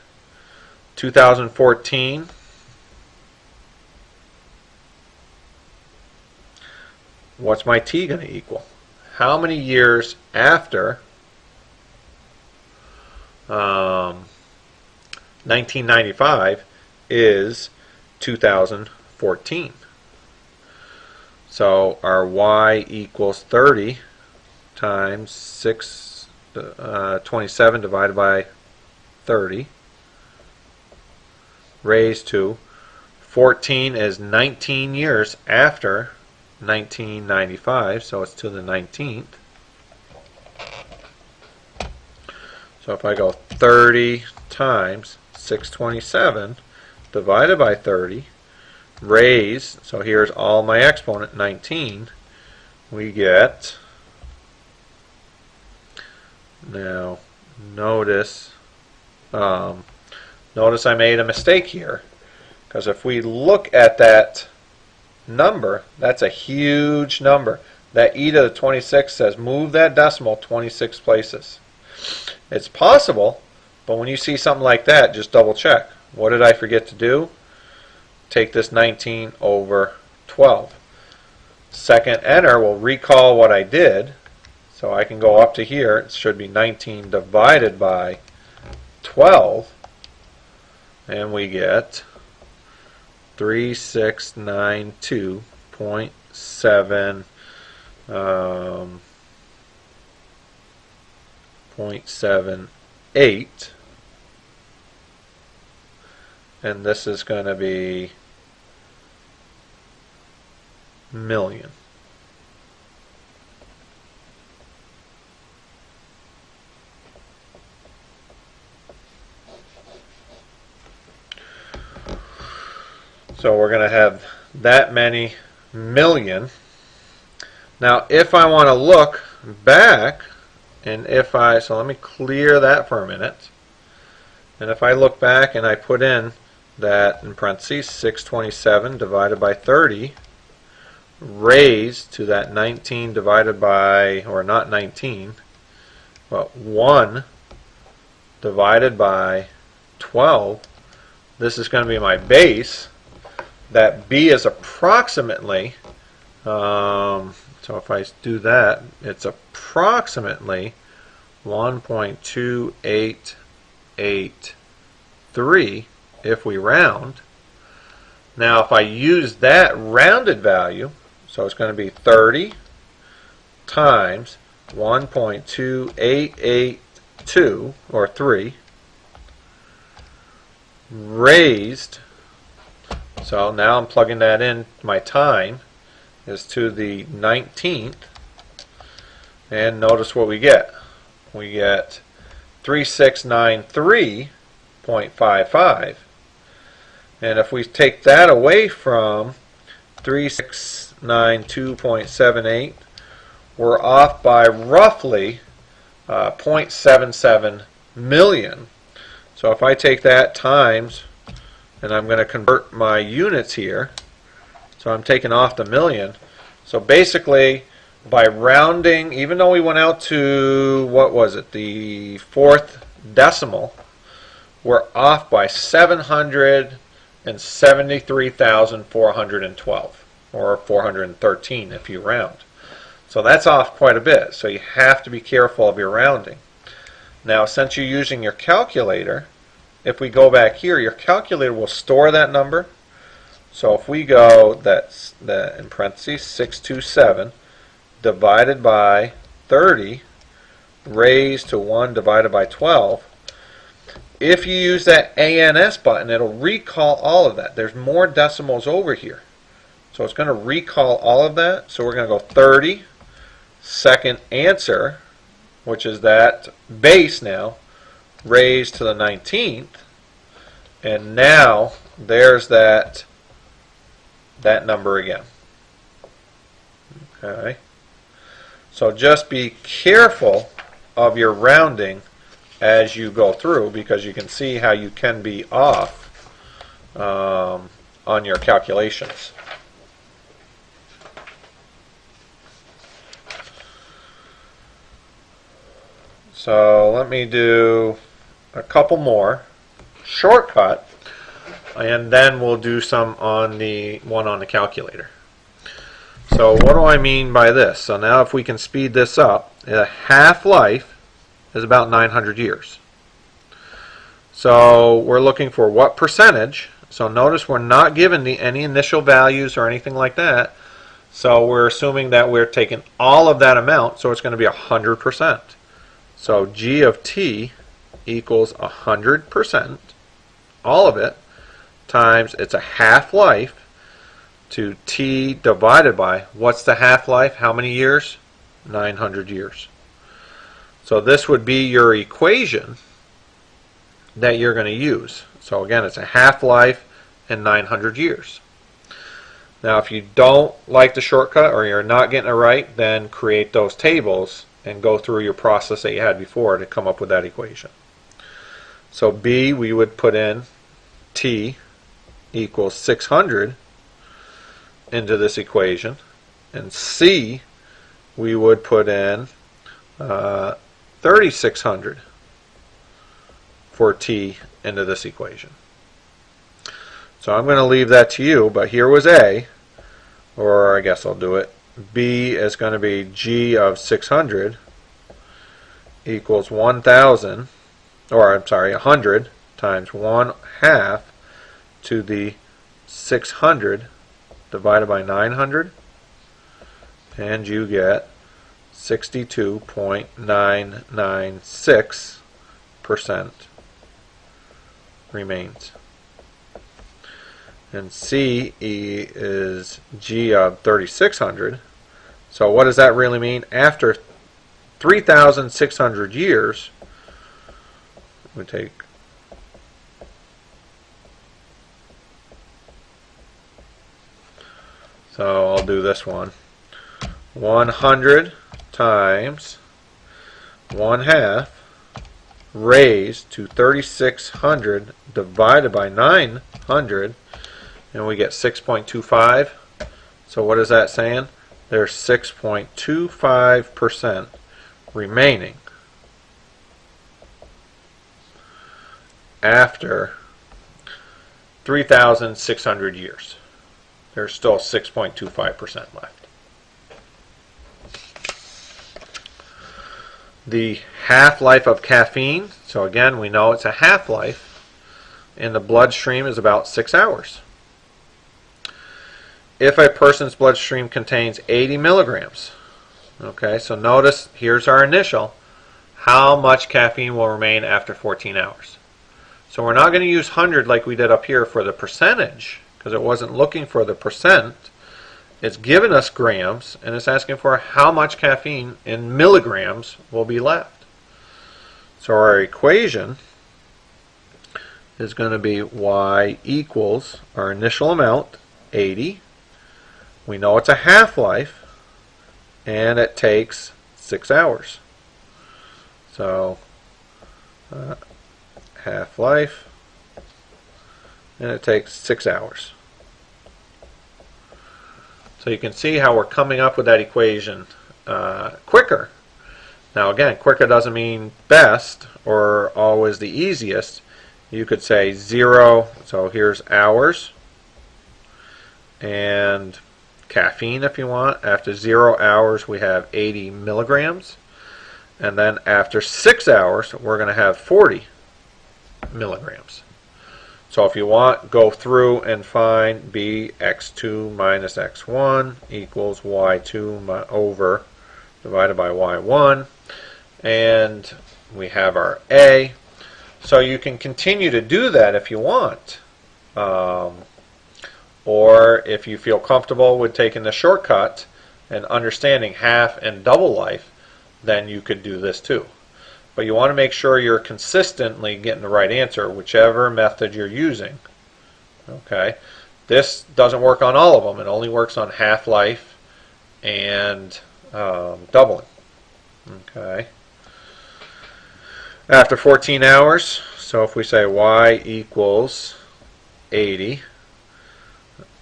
what's my t going to equal? How many years after 1995 is 2014? So our y equals 30 times 627 divided by 30 raised to 14 is 19 years after 1995, so it's to the 19th. So if I go 30 times 627 divided by 30 raised, so here's all my exponent, 19, we get, now notice I made a mistake here, because if we look at that number, that's a huge number. That e to the 26 says move that decimal 26 places. It's possible, but when you see something like that, just double check. What did I forget to do? Take this 19 over 12. Second enter will recall what I did, so I can go up to here. It should be 19 divided by 12, and we get 3692.7 0.78, and this is going to be million. So we're going to have that many million. Now if I want to look back, and so let me clear that for a minute, and if I look back and I put in that in parentheses 627 divided by 30 raised to that 19 divided by, or not 19, but 1 divided by 12, this is going to be my base. That b is approximately, so if I do that, it's approximately 1.2883 if we round. Now if I use that rounded value, so it's going to be 30 times 1.2882, or 3, raised, so now I'm plugging that in, my time is to the 19th, and notice what we get. We get 3693.55, and if we take that away from 3692.78, we're off by roughly 0.77 million. So if I take that times, and I'm going to convert my units here, so I'm taking off the million. So basically, by rounding, even though we went out to, what was it, the 4th decimal, we're off by 773,412, or 413 if you round. So that's off quite a bit, so you have to be careful of your rounding. Now since you're using your calculator, if we go back here, your calculator will store that number. So if we go, that's in parentheses 627 divided by 30 raised to 1 divided by 12, if you use that ANS button, it'll recall all of that. There's more decimals over here, so it's going to recall all of that. So we're going to go 30 second answer, which is that base now, raised to the 19th, and now there's that number again. Okay, so just be careful of your rounding as you go through, because you can see how you can be off on your calculations. So let me do a couple more shortcut, and then we'll do some on the one on the calculator. So what do I mean by this? So now if we can speed this up, a half-life is about 900 years. So we're looking for what percentage. So notice we're not given any initial values or anything like that. So we're assuming that we're taking all of that amount, so it's going to be 100%. So G of t equals 100%, all of it, times it's a half-life to t divided by, what's the half-life? How many years? 900 years. So this would be your equation that you're going to use. So again, it's a half-life and 900 years. Now if you don't like the shortcut or you're not getting it right, then create those tables and go through your process that you had before to come up with that equation. So B, we would put in t equals 600 into this equation, and C, we would put in 3600 for t into this equation. So I'm going to leave that to you, but here was A, or I guess I'll do it. B is going to be G of 600 equals 1,000, or I'm sorry, 100 times 1/2 to the 600 divided by 900, and you get 62.996% remains. And C is G of 3600. So what does that really mean? After 3,600 years, we take so I'll do this one. 100 times 1/2 raised to 3,600 divided by 900, and we get 6.25. So what is that saying? There's 6.25% remaining after 3,600 years. There's still 6.25% left. The half-life of caffeine, so again we know it's a half-life, in the bloodstream is about 6 hours. If a person's bloodstream contains 80 milligrams, okay, so notice here's our initial, how much caffeine will remain after 14 hours. So we're not going to use 100 like we did up here for the percentage, because it wasn't looking for the percent. It's given us grams, and it's asking for how much caffeine in milligrams will be left. So our equation is going to be y equals our initial amount, 80. We know it's a half-life, and it takes 6 hours. So half-life, and it takes 6 hours. So you can see how we're coming up with that equation quicker. Now again, quicker doesn't mean best or always the easiest. You could say 0, so here's hours, and caffeine if you want. After 0 hours we have 80 milligrams, and then after 6 hours we're going to have 40 milligrams. So if you want, go through and find x2 minus x1 equals y2 over divided by y1, and we have our A. So you can continue to do that if you want, or if you feel comfortable with taking the shortcut and understanding half and double life, then you could do this too. But you want to make sure you're consistently getting the right answer, whichever method you're using. Okay, this doesn't work on all of them. It only works on half-life and doubling. Okay. After 14 hours, so if we say y equals 80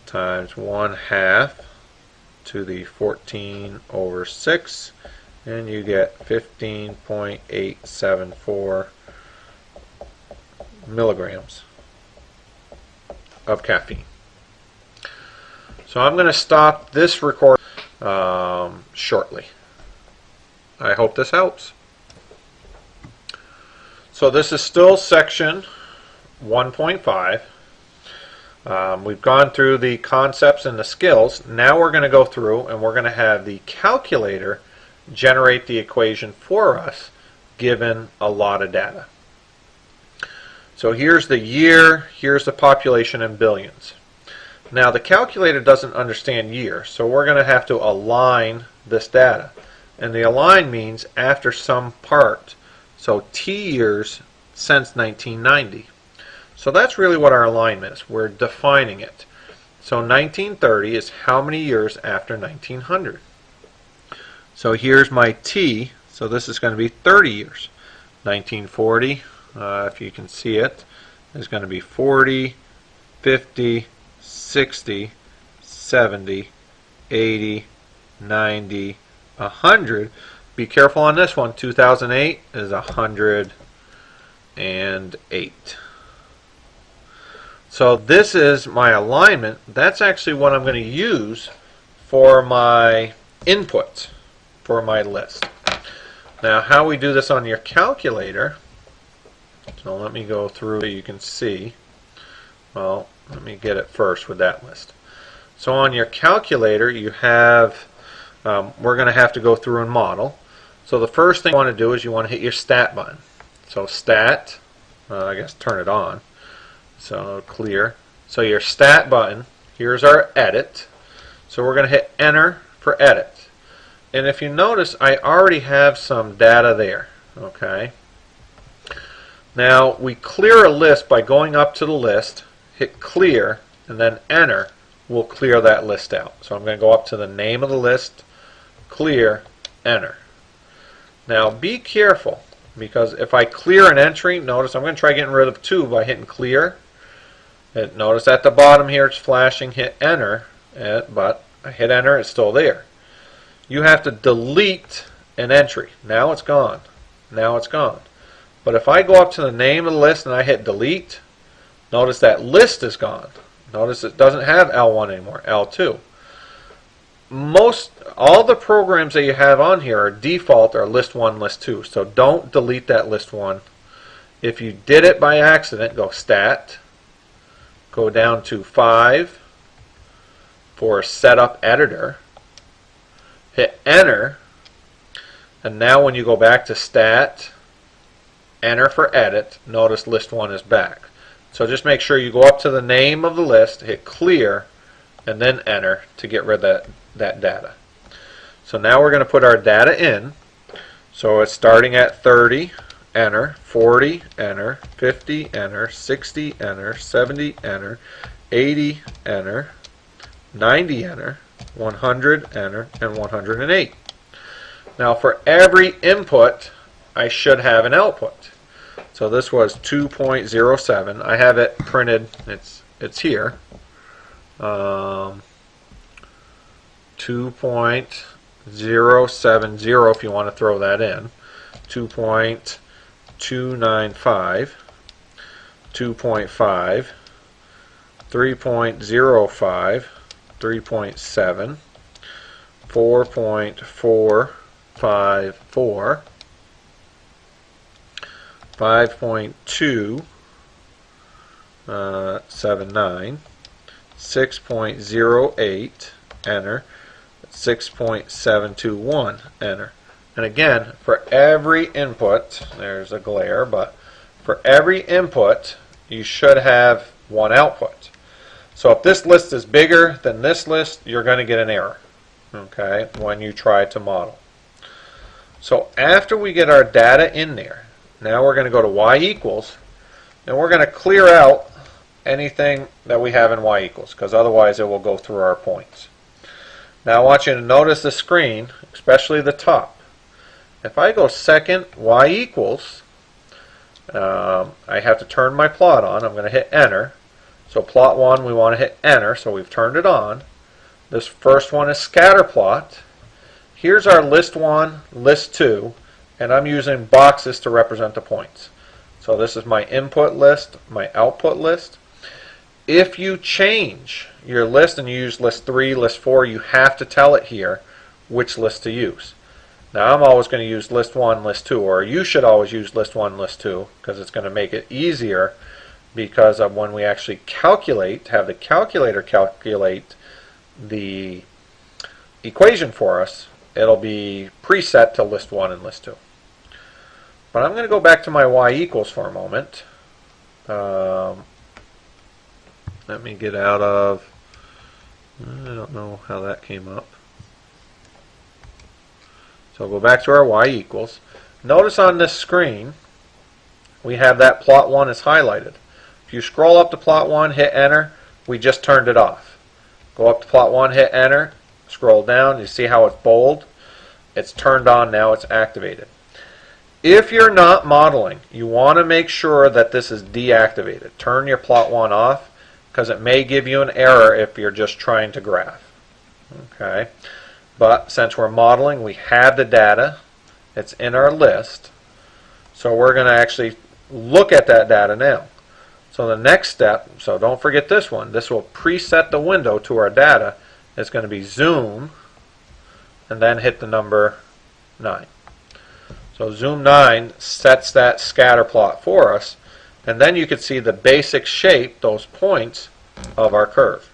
times 1/2 to the 14 over 6, and you get 15.874 milligrams of caffeine. So I'm going to stop this recording. shortly. I hope this helps. So this is still section 1.5. We've gone through the concepts and the skills. Now we're going to go through and we're going to have the calculator generate the equation for us given a lot of data. So here's the year, here's the population in billions. Now the calculator doesn't understand year, so we're going to have to align this data. And the align means after some part. So T years since 1990. So that's really what our alignment is. We're defining it. So 1930 is how many years after 1900. So here's my T. So this is going to be 30 years. 1940, if you can see it, is going to be 40, 50, 60, 70, 80, 90, 100. Be careful on this one. 2008 is 108. So this is my alignment. That's actually what I'm going to use for my inputs for my list. Now how we do this on your calculator, so let me go through so you can see. Well, let me get it first with that list. So on your calculator you have, we're going to have to go through and model. So the first thing you want to do is you want to hit your stat button. So stat, I guess turn it on. So clear. So your stat button, here's our edit. So we're going to hit enter for edit. And if you notice, I already have some data there. Okay. Now we clear a list by going up to the list, hit clear, and then enter will clear that list out. So I'm going to go up to the name of the list, clear, enter. Now be careful, because if I clear an entry, notice I'm going to try getting rid of 2 by hitting clear. Notice at the bottom here it's flashing, hit enter, but I hit enter, it's still there. You have to delete an entry. Now it's gone. Now it's gone. But if I go up to the name of the list and I hit delete, notice that list is gone. Notice it doesn't have L1 anymore, L2. All the programs that you have on here are default are list 1, list 2. So don't delete that list 1. If you did it by accident, go stat, go down to 5 for setup editor, hit enter, and now when you go back to stat, enter for edit, notice list 1 is back. So just make sure you go up to the name of the list, hit clear, and then enter to get rid of that data. So now we're going to put our data in. So it's starting at 30, enter, 40, enter, 50, enter, 60, enter, 70, enter, 80, enter, 90, enter, 100, enter, and 108. Now for every input, I should have an output. So this was 2.07. I have it printed. It's here. 2.070 if you want to throw that in. 2.295, 2.5, 3.05, 3.7, 4.454, 5.279, 6.08, enter, 6.721, enter. And again, for every input, there's a glare, but for every input, you should have one output. So if this list is bigger than this list, you're going to get an error, okay, when you try to model. So after we get our data in there, now we're going to go to y equals, and we're going to clear out anything that we have in y equals, because otherwise it will go through our points. Now I want you to notice the screen, especially the top. If I go second y equals, I have to turn my plot on. I'm going to hit enter. So plot 1, we want to hit enter, so we've turned it on. This first one is scatter plot. Here's our list 1, list 2, and I'm using boxes to represent the points. So this is my input list, my output list. If you change your list and you use list 3, list 4, you have to tell it here which list to use. Now I'm always going to use list 1, list 2, or you should always use list 1, list 2, because it's going to make it easier because of when we actually calculate, have the calculator calculate the equation for us, it'll be preset to list 1 and list 2. But I'm going to go back to my y equals for a moment. Let me get out of, I don't know how that came up. So I'll go back to our y equals. Notice on this screen we have that plot 1 is highlighted. If you scroll up to plot 1, hit enter, we just turned it off. Go up to plot 1, hit enter, scroll down, you see how it's bold? It's turned on now, it's activated. If you're not modeling, you want to make sure that this is deactivated. Turn your plot 1 off because it may give you an error if you're just trying to graph. Okay, but since we're modeling, we have the data. It's in our list. So we're going to actually look at that data now. So the next step, so don't forget this one. This will preset the window to our data. It's going to be zoom and then hit the number 9. So zoom 9 sets that scatter plot for us, and then you can see the basic shape, those points of our curve.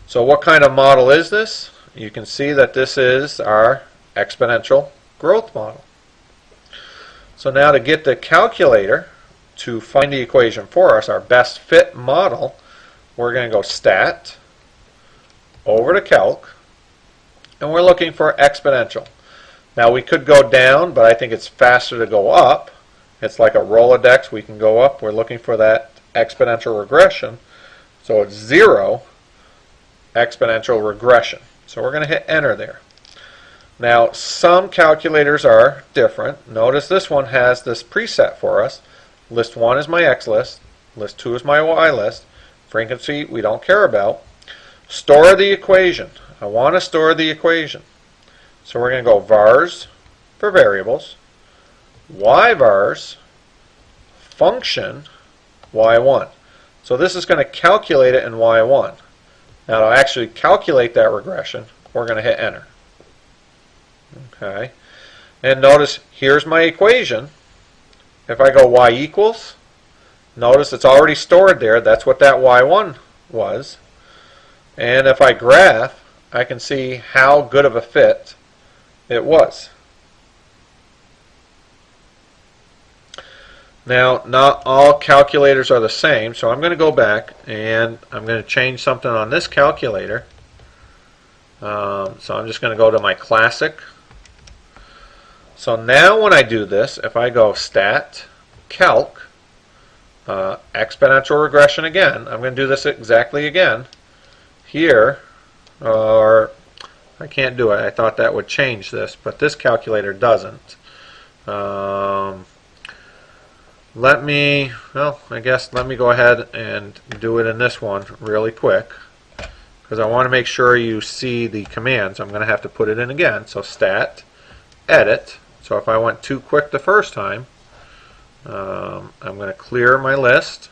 So what kind of model is this? You can see that this is our exponential growth model. So now to get the calculator to find the equation for us, our best fit model, we're going to go stat, over to calc, and we're looking for exponential. Now we could go down, but I think it's faster to go up. It's like a Rolodex. We can go up. We're looking for that exponential regression. So it's 0 exponential regression. So we're going to hit enter there. Now some calculators are different. Notice this one has this preset for us. List 1 is my X list. List 2 is my Y list. Frequency we don't care about. Store the equation. I want to store the equation. So we're going to go vars for variables, yvars, function, y1. So this is going to calculate it in y1. Now to actually calculate that regression, we're going to hit enter. Okay. And notice here's my equation. If I go y equals, notice it's already stored there. That's what that y1 was. And if I graph, I can see how good of a fit it was. Now, not all calculators are the same, so I'm going to go back and I'm going to change something on this calculator. So I'm just going to go to my classic. So now when I do this, if I go stat, calc, exponential regression again, I'm going to do this exactly again. Here, or I can't do it. I thought that would change this, but this calculator doesn't. Let me go ahead and do it in this one really quick because I want to make sure you see the commands. I'm going to have to put it in again. So stat, edit. So if I went too quick the first time, I'm going to clear my list.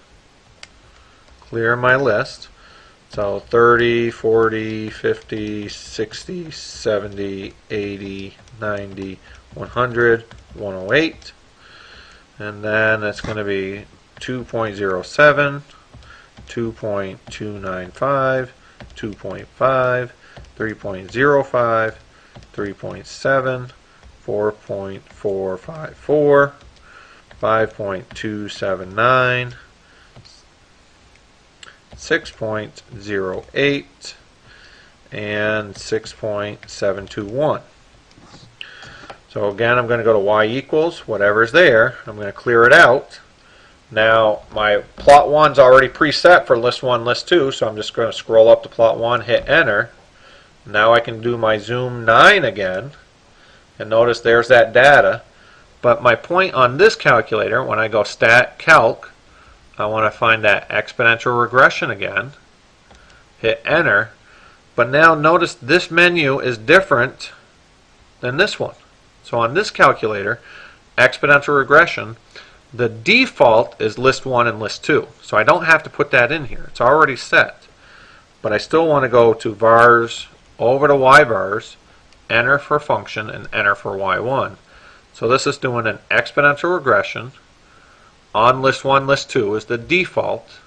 So 30, 40, 50, 60, 70, 80, 90, 100, 108. And then it's going to be 2.07, 2.295, 2.5, 3.05, 3.7, 4.454, 5.279, 6.08, and 6.721. So again, I'm going to go to y equals, whatever's there. I'm going to clear it out. Now, my plot 1's already preset for list 1, list 2, so I'm just going to scroll up to plot 1, hit enter. Now I can do my zoom 9 again, and notice there's that data. But my point on this calculator, when I go stat calc, I want to find that exponential regression again, hit enter. But now notice this menu is different than this one. So on this calculator, exponential regression, The default is list 1 and list 2, so I don't have to put that in here. It's already set. But I still want to go to vars, over to yvars, enter for function, and enter for y1. So this is doing an exponential regression on list 1, list 2 is the default,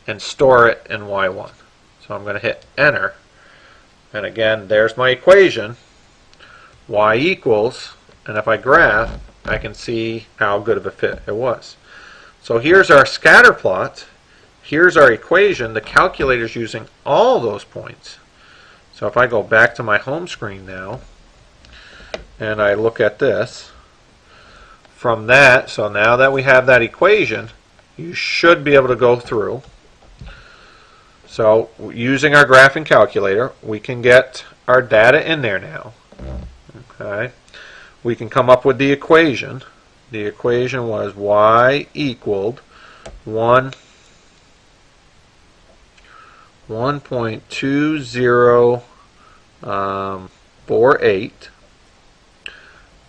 and store it in y1. So I'm going to hit enter, and again there's my equation, y equals, and if I graph I can see how good of a fit it was. So here's our scatter plot, here's our equation, the calculator's using all those points. So if I go back to my home screen now and I look at this, from that, so now that we have that equation, you should be able to go through. So using our graphing calculator, we can get our data in there now. Okay. We can come up with the equation. The equation was y equaled 1.2048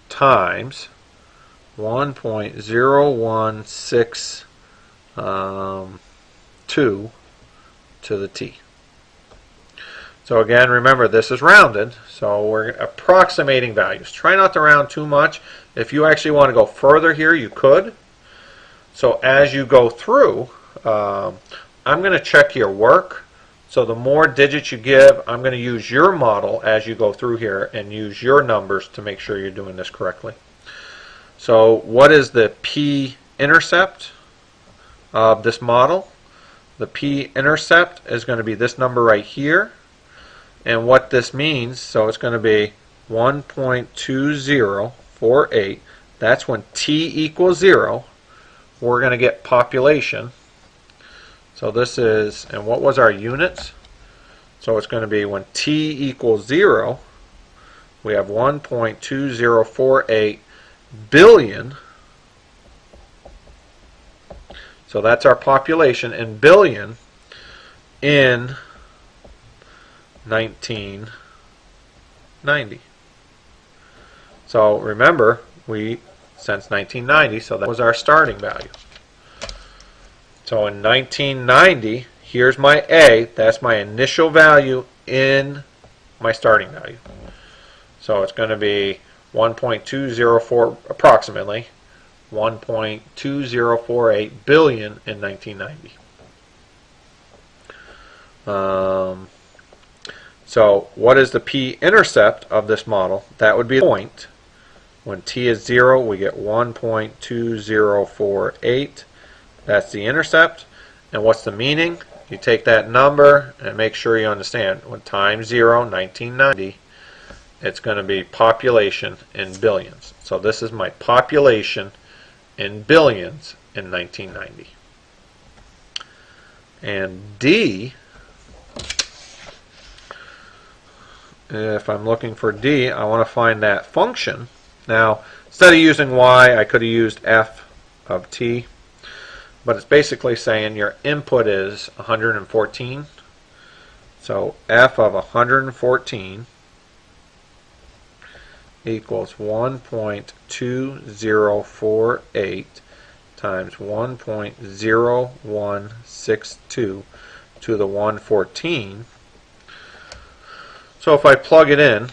times 1.0162 to the t. So again, remember this is rounded, so we're approximating values. Try not to round too much. If you actually want to go further here, you could. So as you go through, I'm going to check your work. So the more digits you give, I'm going to use your model as you go through here and use your numbers to make sure you're doing this correctly. So what is the p-intercept of this model? The p-intercept is going to be this number right here. And what this means, so it's going to be 1.2048. That's when t equals 0. We're going to get population. So this is, and what was our units? So it's going to be when t equals 0, we have 1.2048 billion. So that's our population in billion in 1990. So remember, since 1990, so that was our starting value. So in 1990, here's my A, that's my initial value in my starting value. So it's going to be 1.204, approximately 1.2048 billion in 1990. So what is the p-intercept of this model? That would be the point. When t is 0, we get 1.2048. That's the intercept. And what's the meaning? You take that number and make sure you understand. When times 0, 1990, it's going to be population in billions. So this is my population in billions in 1990. And D, if I'm looking for D, I want to find that function. Now, instead of using y, I could have used f of t. But it's basically saying your input is 114. So f of 114 equals 1.2048 times 1.0162 to the 114. So if I plug it in,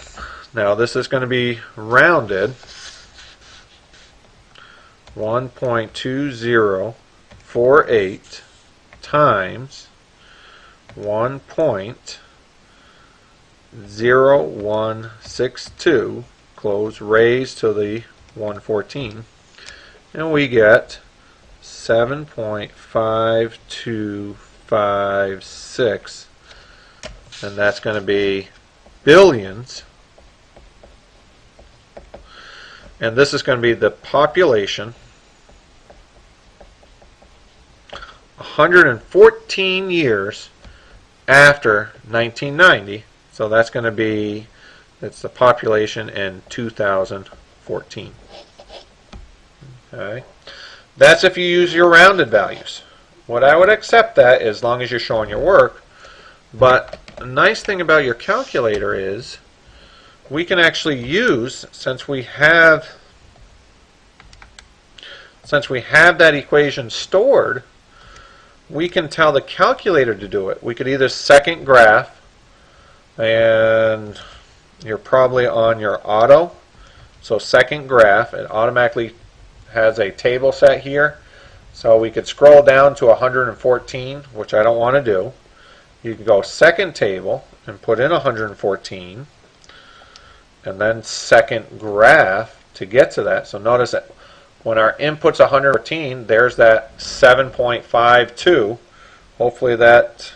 now this is going to be rounded, 1.2048 times 1.0162, close, raised to the 114, and we get 7.5256, and that's going to be billions. And this is going to be the population 114 years after 1990. So that's going to be, it's the population in 2014. Okay. That's if you use your rounded values. What I would accept that as long as you're showing your work. But a nice thing about your calculator is we can actually use, since we have since we have that equation stored, we can tell the calculator to do it. We could either second graph, and you're probably on your auto. So second graph, it automatically has a table set here. So we could scroll down to 114, which I don't want to do. You can go second table and put in 114, and then second graph to get to that. So notice that when our input's 114, there's that 7.52. Hopefully that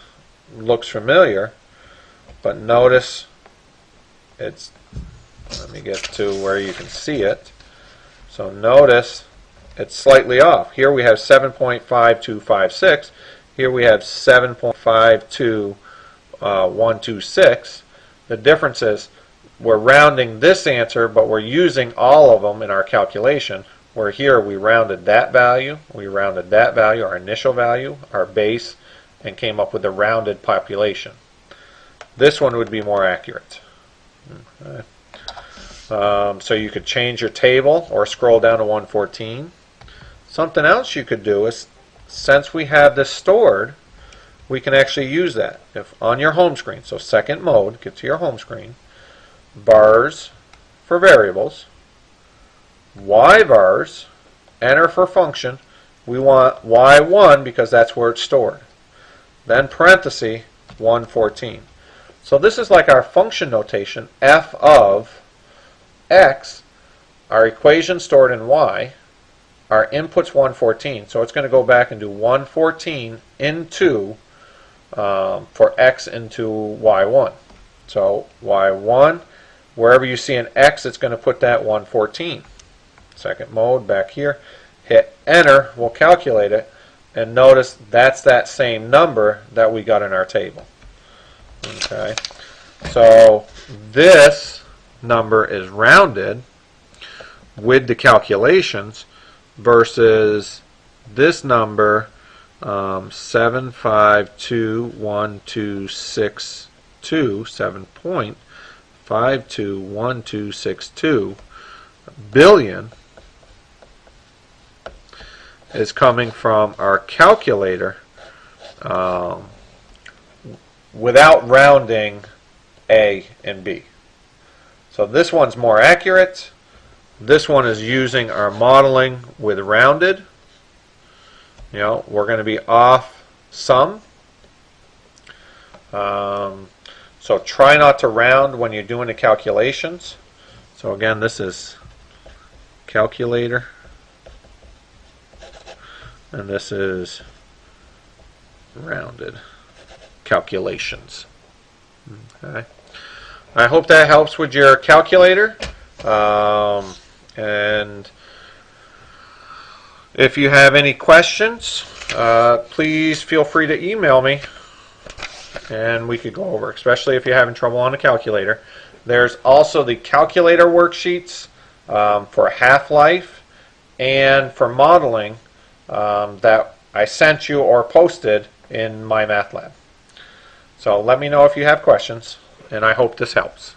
looks familiar. But notice it's, let me get to where you can see it. So notice it's slightly off. Here we have 7.5256. Here we have 7.52126. The difference is we're rounding this answer, but we're using all of them in our calculation. Where here we rounded that value, our initial value, our base, and came up with a rounded population. This one would be more accurate. Okay. So you could change your table or scroll down to 114. Something else you could do is, since we have this stored, we can actually use that. If on your home screen, so second mode, get to your home screen, bars for variables, y bars, enter for function. We want y1 because that's where it's stored. Then parenthesis 114. So this is like our function notation, f of x, our equation stored in y, our input's 114, so it's going to go back and do 114 into, for x into y1. So y1, wherever you see an x, it's going to put that 114. Second mode, back here, hit enter, we'll calculate it, and notice that's that same number that we got in our table. Okay, so this number is rounded with the calculations versus this number 7.52126 7.52162 billion is coming from our calculator without rounding A and B. So this one's more accurate. This one is using our modeling with rounded. You know, we're going to be off some. So try not to round when you're doing the calculations. So again, this is calculator, and this is rounded calculations. Okay. I hope that helps with your calculator. And if you have any questions, please feel free to email me, and we could go over, especially if you're having trouble on a calculator. There's also the calculator worksheets for Half-Life and for modeling that I sent you or posted in my math lab. So let me know if you have questions, and I hope this helps.